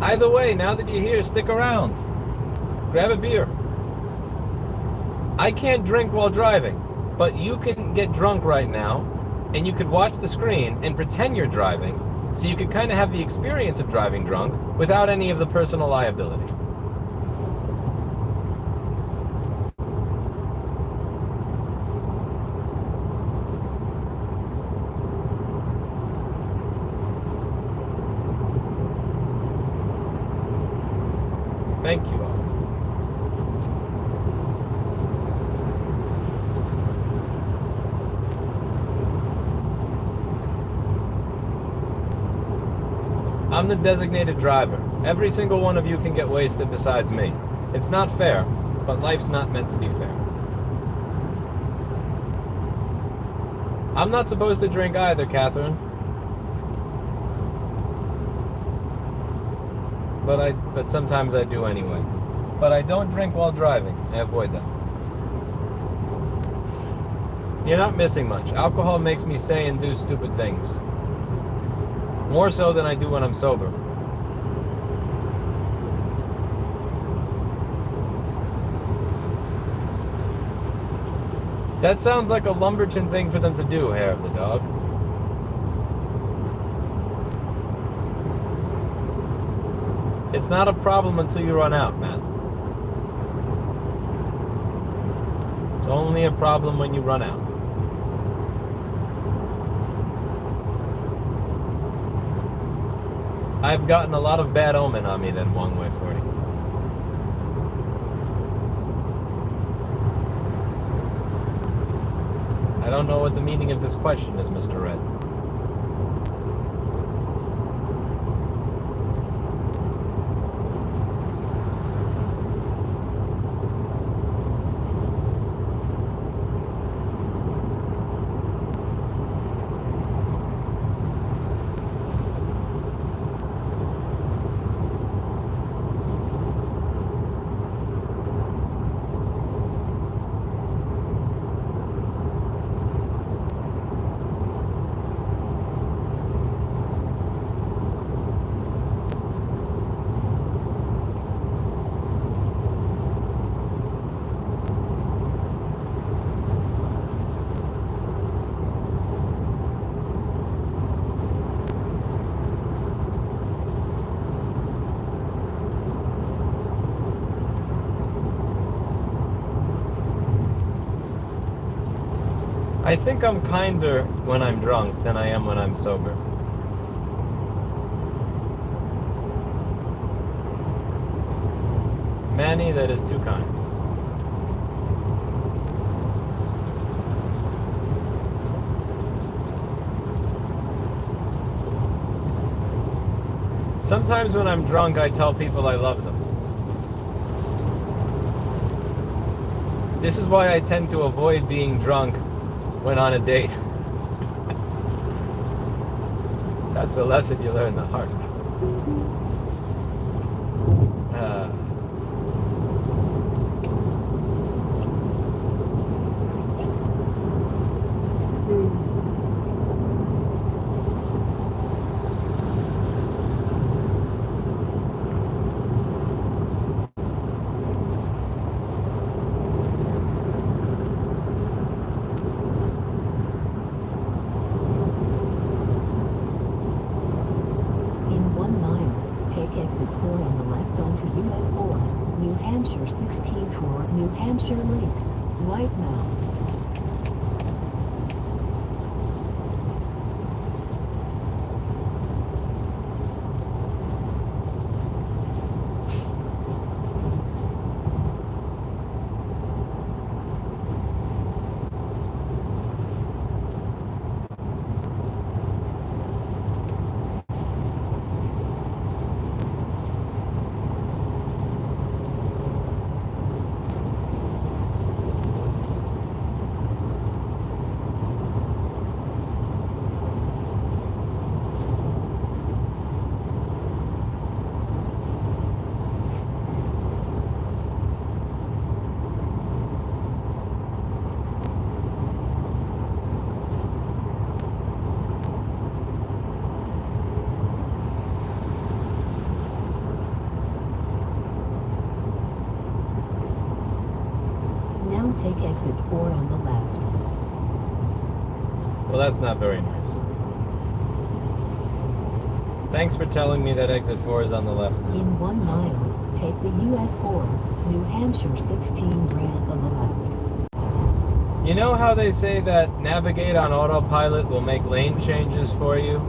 Either way, now that you're here, stick around. Grab a beer. I can't drink while driving, but you can get drunk right now, and you could watch the screen and pretend you're driving, so you could kind of have the experience of driving drunk without any of the personal liability. Thank you all. I'm the designated driver. Every single one of you can get wasted besides me. It's not fair, but life's not meant to be fair. I'm not supposed to drink either, Catherine. But sometimes I do anyway. But I don't drink while driving. I avoid that. You're not missing much. Alcohol makes me say and do stupid things. More so than I do when I'm sober. That sounds like a Lumberton thing for them to do, Hair of the Dog. It's not a problem until you run out, man. It's only a problem when you run out. I've gotten a lot of bad omen on me then, Wong Wei 40. I don't know what the meaning of this question is, Mr. Red. I think I'm kinder when I'm drunk than I am when I'm sober. Manny, that is too kind. Sometimes when I'm drunk, I tell people I love them. This is why I tend to avoid being drunk when on a date. That's a lesson you learn the hard way. Exit 4 on the left onto US 4, New Hampshire 16 toward New Hampshire Lakes, White Mountains. Now take exit 4 on the left. Well, that's not very nice. Thanks for telling me that exit 4 is on the left now. In 1 mile, take the US 4, New Hampshire 16 ramp on the left. You know how they say that navigate on autopilot will make lane changes for you?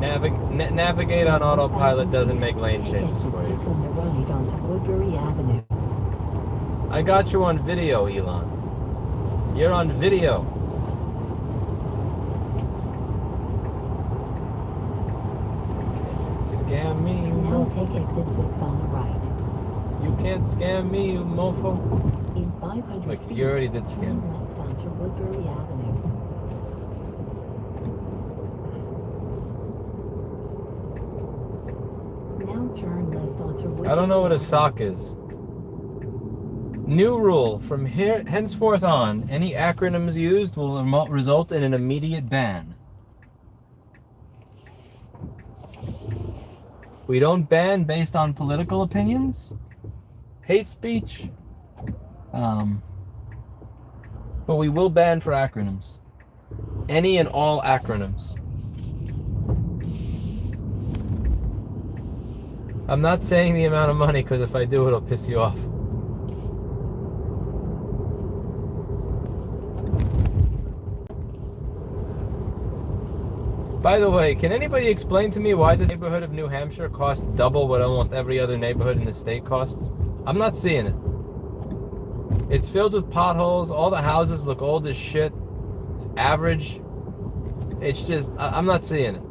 Navigate on autopilot doesn't make lane changes for you. Take exit 6 on the right onto Woodbury Avenue. I got you on video, Elon. You're on video. Scam me, you Now mofo. take exit 6 on the right. You can't scam me, you mofo. In 500 Look, feet, you already did turn scam me. left onto Woodbury Avenue. Now turn left onto Woodbury I don't know what a Avenue. sock is. New rule, from here henceforth on, any acronyms used will result in an immediate ban. We don't ban based on political opinions, hate speech, but we will ban for acronyms. Any and all acronyms. I'm not saying the amount of money, because if I do, it'll piss you off. By the way, can anybody explain to me why this neighborhood of New Hampshire costs double what almost every other neighborhood in the state costs? I'm not seeing it. It's filled with potholes. All the houses look old as shit. It's average. It's just, I'm not seeing it.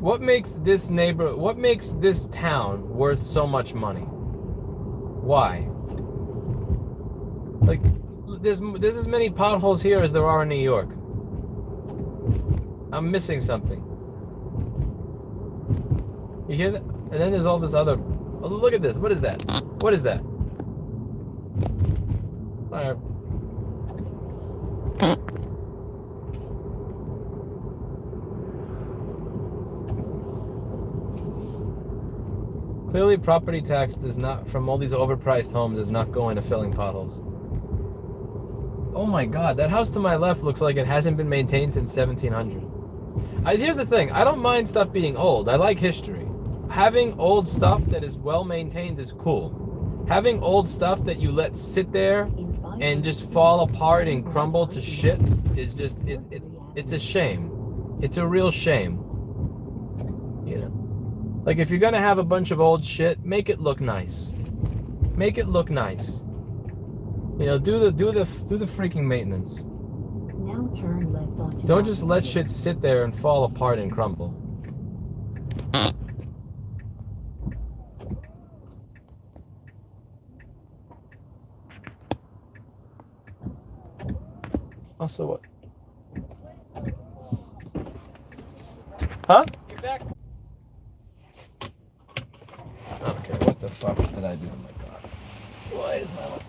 What makes this town worth so much money? Why? Like, there's as many potholes here as there are in New York. I'm missing something. You hear that? And then there's all this other... Oh, look at this. What is that? What is that? Clearly, property tax does not, from all these overpriced homes, is not going to filling potholes. Oh my God, that house to my left looks like it hasn't been maintained since 1700. Here's the thing, I don't mind stuff being old. I like history. Having old stuff that is well maintained is cool. Having old stuff that you let sit there and just fall apart and crumble to shit is just, it's a shame. It's a real shame. You know? Like, if you're gonna have a bunch of old shit, make it look nice. Make it look nice. You know, do the freaking maintenance. Now turn left onto Don't just let shit sit there and fall apart and crumble. house or what? Huh? You're back. Okay, what the fuck did I do? Oh my god. Why is my life?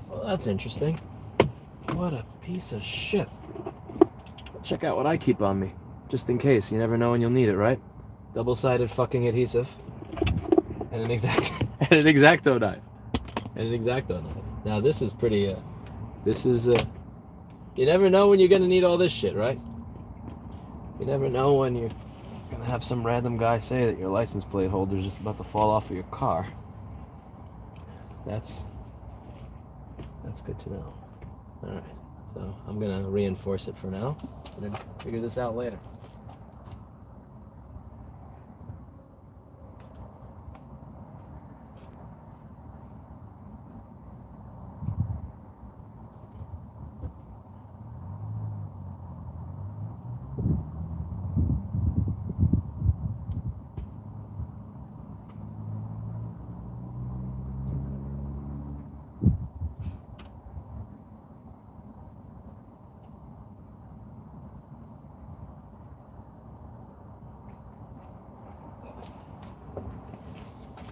Well, that's interesting. What a piece of shit. Check out what I keep on me, just in case. You never know when you'll need it, right? Double-sided fucking adhesive, and an X-Acto knife, and an X-Acto knife. Now this is pretty. This is. You never know when you're gonna need all this shit, right? You never know when you're gonna have some random guy say that your license plate holder is just about to fall off of your car. That's good to know. All right, so I'm gonna reinforce it for now, and then figure this out later.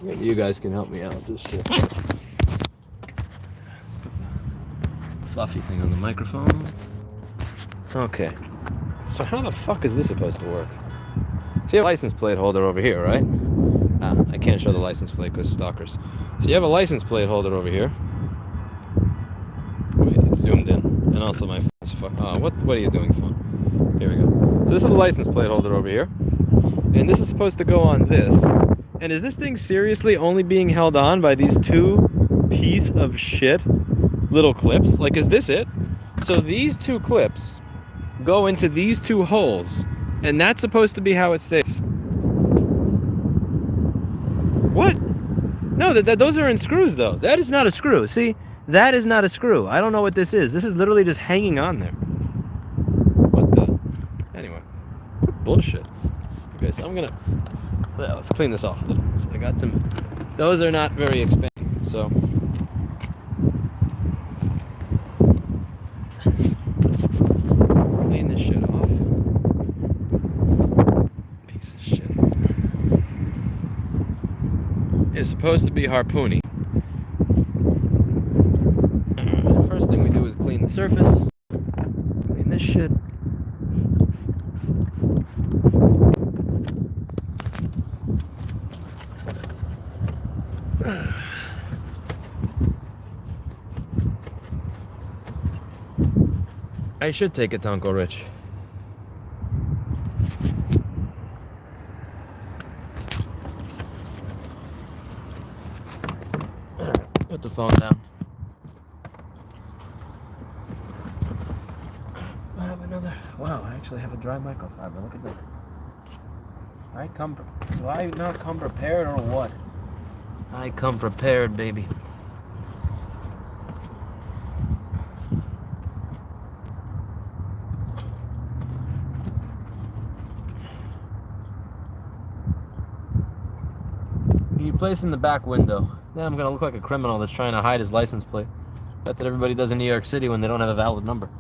Maybe you guys can help me out with this shit. Fluffy thing on the microphone. Okay. So how the fuck is this supposed to work? So you have a license plate holder over here, right? I can't show the license plate because stalkers. So you have a license plate holder over here. Wait, it's zoomed in. And also my phone's what are you doing, phone? Here we go. So this is the license plate holder over here. And this is supposed to go on this. And is this thing seriously only being held on by these two piece of shit little clips? Like, is this it? So these two clips go into these two holes, and that's supposed to be how it stays. What? No, those are in screws, though. That is not a screw. See, that is not a screw. I don't know what this is. This is literally just hanging on there. What the? Anyway, bullshit. Okay, so I'm gonna. Let's clean this off a little. So I got some. Those are not very expensive, so. Clean this shit off. Piece of shit. It's supposed to be harpoony. First thing we do is clean the surface. Clean this shit. I should take it to Uncle Rich. Put the phone down. I have another. Wow, I actually have a dry microfiber. Look at that. Do I not come prepared or what? I come prepared, baby. You place in the back window. Then I'm gonna look like a criminal that's trying to hide his license plate. That's what everybody does in New York City when they don't have a valid number.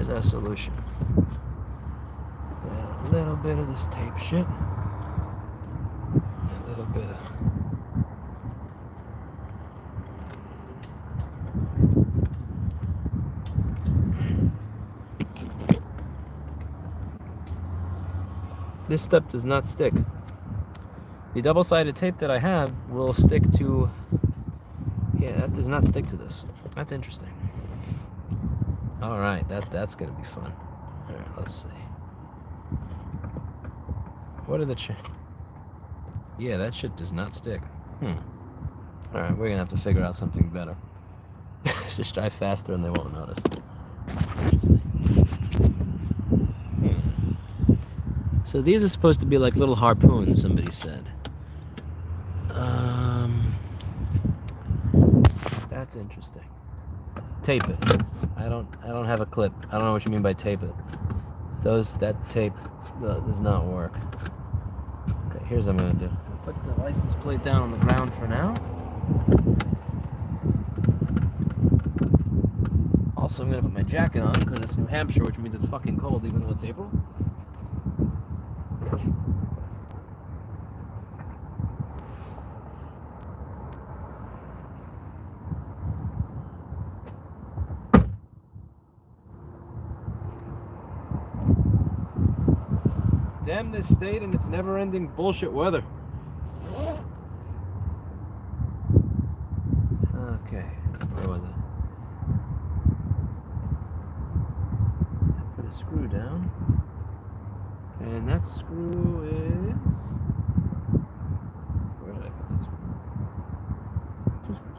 here's our solution. A little bit of this tape shit. A little bit of... This stuff does not stick. The double-sided tape that I have will stick to... Yeah, that does not stick to this. That's interesting. Alright, that's gonna be fun. Alright, let's see. What are the Yeah, that shit does not stick. Alright, we're gonna have to figure out something better. Just drive faster and they won't notice. Interesting. So these are supposed to be like little harpoons, somebody said. That's interesting. Tape it. I don't have a clip. I don't know what you mean by tape it. That tape does not work. Okay, here's what I'm gonna do. I'll put the license plate down on the ground for now. Also, I'm gonna put my jacket on because it's New Hampshire, which means it's fucking cold even though it's April. Damn this state and its never-ending bullshit weather. Okay, where was it? I put a screw down. And that screw is... Where did I put that screw? 2 screws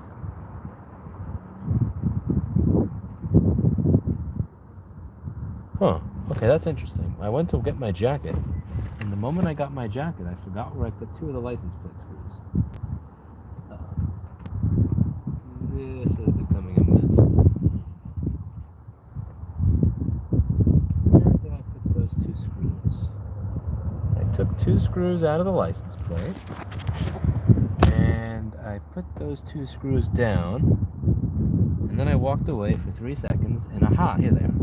down. Huh, okay, that's interesting. I went to get my jacket. And the moment I got my jacket, I forgot where I put 2 of the license plate screws. This is becoming a mess. Where did I put those 2 screws? I took 2 screws out of the license plate. And I put those 2 screws down. And then I walked away for 3 seconds. And aha, here they are.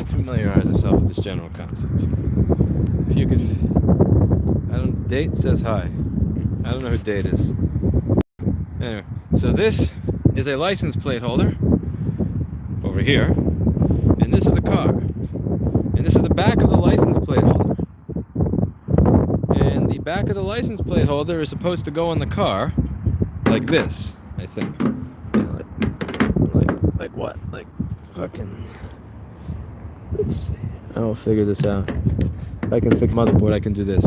Familiarize yourself with this general concept. If you could, Date says hi. I don't know who Date is. Anyway, so this is a license plate holder over here, and this is a car, and this is the back of the license plate holder. And the back of the license plate holder is supposed to go on the car like this, I think. Yeah, like what? Like fucking. Let's see. I'll figure this out. If I can fix motherboard, I can do this.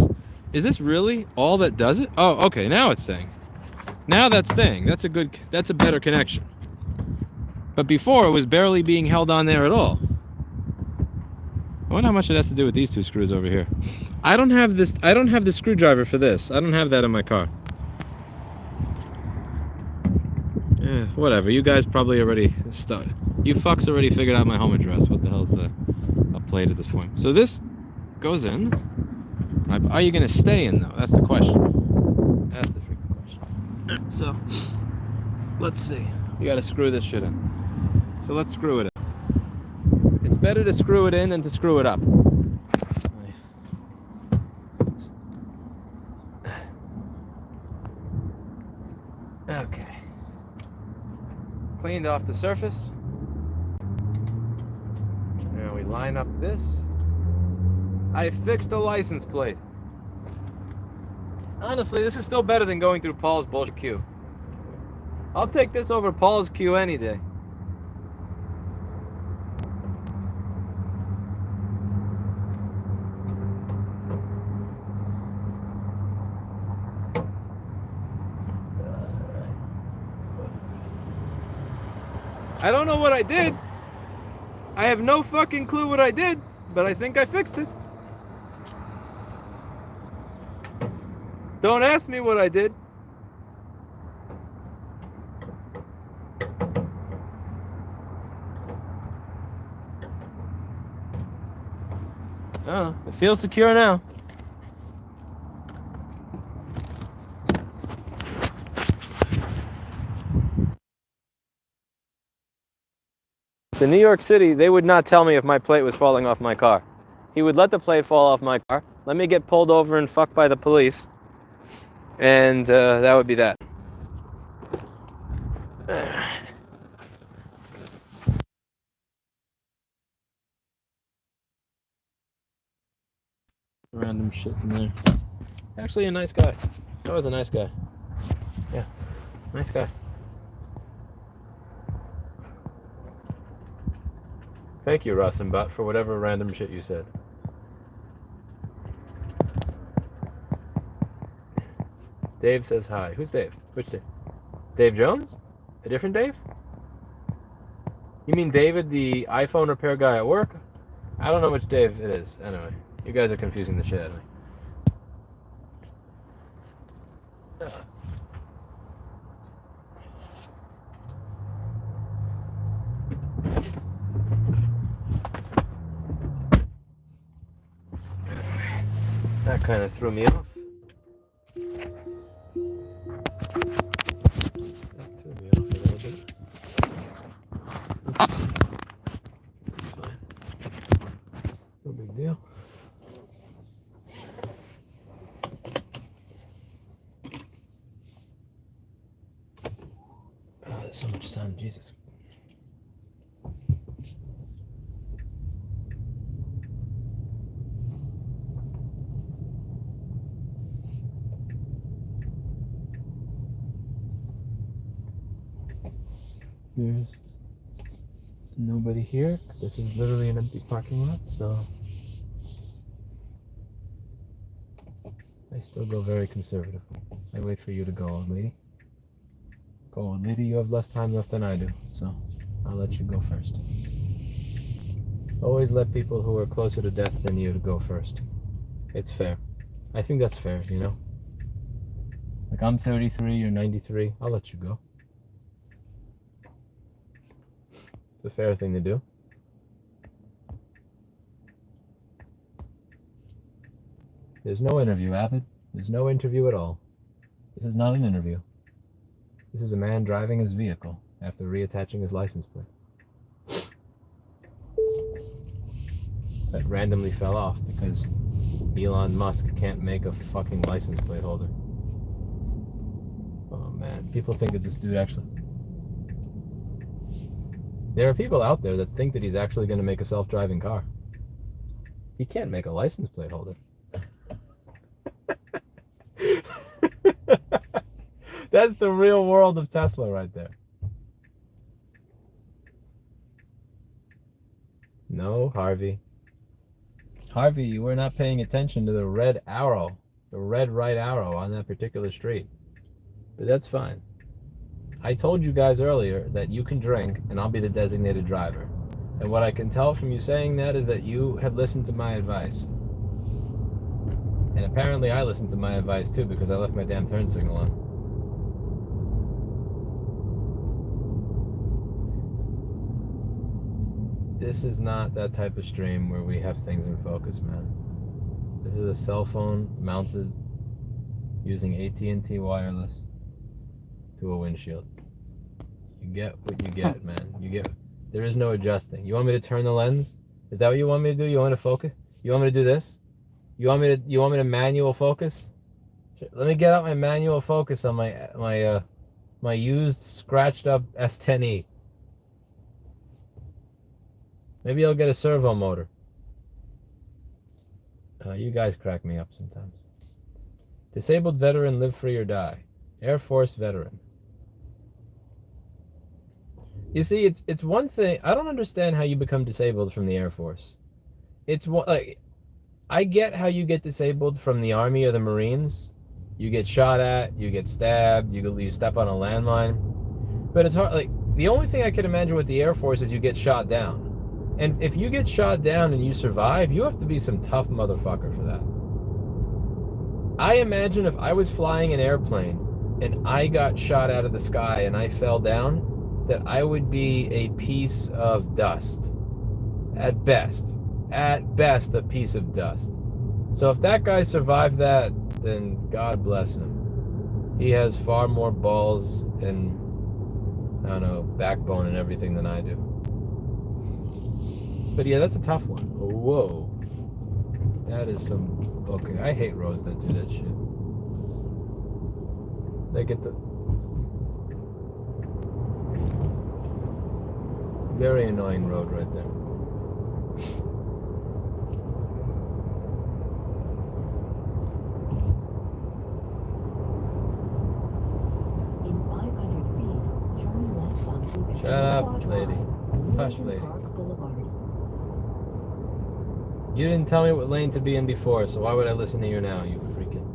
Is this really all that does it? Oh, okay, now it's staying. Now that's staying. That's a better connection. But before, it was barely being held on there at all. I wonder how much it has to do with these 2 screws over here. I don't have the screwdriver for this. I don't have that in my car. Whatever. You guys probably already started. You fucks already figured out my home address. What the hell's a plate at this point? So this goes in. Are you going to stay in, though? That's the question. That's the freaking question. So, let's see. You got to screw this shit in. So let's screw it in. It's better to screw it in than to screw it up. Okay. Cleaned off the surface. Now we line up this. I fixed the license plate. Honestly, this is still better than going through Paul's bullshit queue. I'll take this over Paul's queue any day. I don't know what I did. I have no fucking clue what I did, but I think I fixed it. Don't ask me what I did. Oh, it feels secure now. So in New York City, they would not tell me if my plate was falling off my car. He would let the plate fall off my car, let me get pulled over and fucked by the police, and that would be that. Random shit in there. Actually, a nice guy. That was a nice guy. Yeah, nice guy. Thank you, Rasenbot, for whatever random shit you said. Dave says hi. Who's Dave? Which Dave? Dave Jones? A different Dave? You mean David, the iPhone repair guy at work? I don't know which Dave it is. Anyway, you guys are confusing the shit out of me. That kind of threw me off. That threw me off a little bit. That's fine. No big deal. Oh, there's so much sun, Jesus. There's nobody here. This is literally an empty parking lot, so I still go very conservative. I wait for you to go, old lady. Go, old lady, you have less time left than I do, so I'll let you go first. Always let people who are closer to death than you to go first. It's fair. I think that's fair, you know? Like, I'm 33, you're 93, I'll let you go. It's a fair thing to do. There's no interview, Avid. There's no interview at all. This is not an interview. This is a man driving his vehicle after reattaching his license plate. That randomly fell off because Elon Musk can't make a fucking license plate holder. Oh man, people think that this dude actually... There are people out there that think that he's actually going to make a self-driving car. He can't make a license plate holder. That's the real world of Tesla right there. No, Harvey. Harvey, you were not paying attention to the red arrow, the red right arrow on that particular street. But that's fine. I told you guys earlier that you can drink and I'll be the designated driver. And what I can tell from you saying that is that you have listened to my advice. And apparently I listened to my advice too because I left my damn turn signal on. This is not that type of stream where we have things in focus, man. This is a cell phone mounted using AT&T wireless to a windshield. You get what you get, man. You get. There is no adjusting. You want me to turn the lens? Is that what you want me to do? You want me to focus? You want me to do this? You want me to manual focus? Let me get out my manual focus on my used scratched up S10e. Maybe I'll get a servo motor. You guys crack me up sometimes. Disabled veteran, live free or die. Air Force veteran. You see, it's one thing. I don't understand how you become disabled from the Air Force. It's like, I get how you get disabled from the Army or the Marines. You get shot at, you get stabbed, you step on a landmine. But it's hard. Like, the only thing I could imagine with the Air Force is you get shot down. And if you get shot down and you survive, you have to be some tough motherfucker for that. I imagine if I was flying an airplane and I got shot out of the sky and I fell down, that I would be a piece of dust. At best, a piece of dust. So if that guy survived that, then God bless him. He has far more balls and, I don't know, backbone and everything than I do. But yeah, that's a tough one. Whoa. That is some... Okay, I hate roads that do that shit. They get the... Very annoying road right there. In 500 feet, turn left onto Shut up, Quad lady. Drive, Hush, Wilson lady. Park Boulevard. You didn't tell me what lane to be in before, so why would I listen to you now, you freaking...